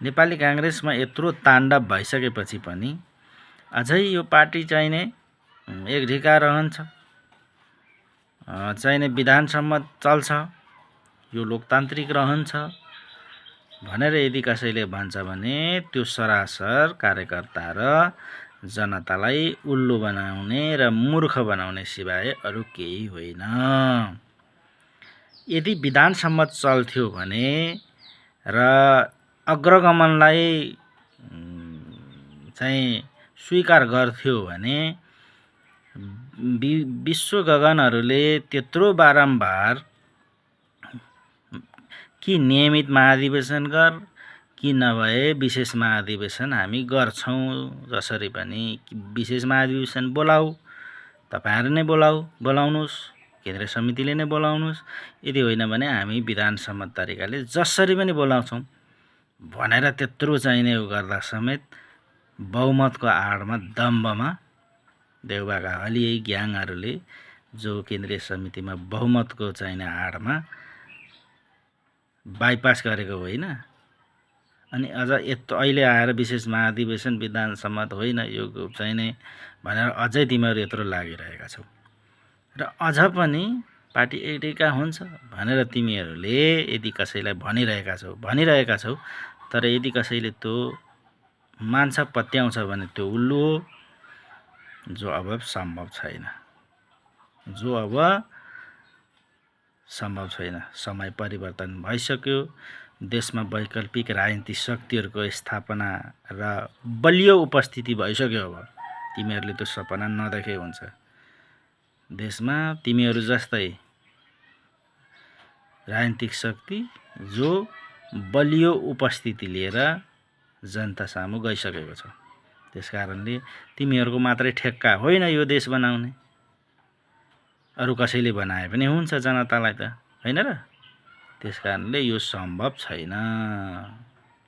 नेपाली कांग्रेसमा यत्रो ताण्डव भइसकेपछि पनि अझै यो पार्टी चाहिने एक ढिका रहन्छ, चाहिने विधानसम्म चल्छ, यो लोकतान्त्रिक रहन्छ भनेर यदि कसैले भन्छ भने त्यो सरासर कार्यकर्ता र जनतालाई उल्लु बनाउने र मूर्ख बनाउने सिवाय अरू केही होइन। यदि विधानसम्म चल्थ्यो भने र अग्रगमनलाई चाहिँ स्वीकार गर्थ्यो भने विश्व गगनहरूले त्यत्रो बारम्बार कि नियमित महाधिवेशन गर कि नभए विशेष महाधिवेशन हामी गर्छौँ, जसरी पनि विशेष महाधिवेशन बोलाऊ, तपाईहरु नै बोलाउनुस्, केन्द्रीय समितिले नै बोलाउनुस्, यदि होइन भने हामी विधानसम्मत तरिकाले जसरी पनि बोलाउँछौँ भनेर त्यत्रो चाहिने गर्दा समेत बहुमतको आडमा दम्बमा देउबाका हलियै ग्याङहरूले जो केन्द्रीय समितिमा बहुमतको चाहिने आडमा बाइपास गरेको होइन, अनि अझ अहिले आएर विशेष महाधिवेशन विधानसम्मत होइन यो चाहिने भनेर अझै तिमीहरू यत्रो लागिरहेका छौ र अझ पनि पार्टी एकडिका हुन्छ भनेर तिमीहरूले यदि कसैलाई भनिरहेका छौ, तर यदि कसैले त्यो मान्छ पत्याउँछ भने त्यो उल्लु हो, जो अब सम्भव छैन। समय परिवर्तन भइसक्यो, देशमा वैकल्पिक राजनीतिक शक्तिहरूको स्थापना र बलियो उपस्थिति भइसक्यो। अब तिमीहरूले त्यो सपना नदेखे हुन्छ। देशमा तिमीहरू जस्तै राजनीतिक शक्ति जो बलियो उपस्थिति लिएर जनता सामु गइसकेको छ। त्यसकारणले तिमीहरूको मात्रै ठेक्का होइन यो देश बनाउने, अरू कसैले बनाए पनि हुन्छ जनतालाई त, होइन र? त्यसकारणले यो सम्भव छैन।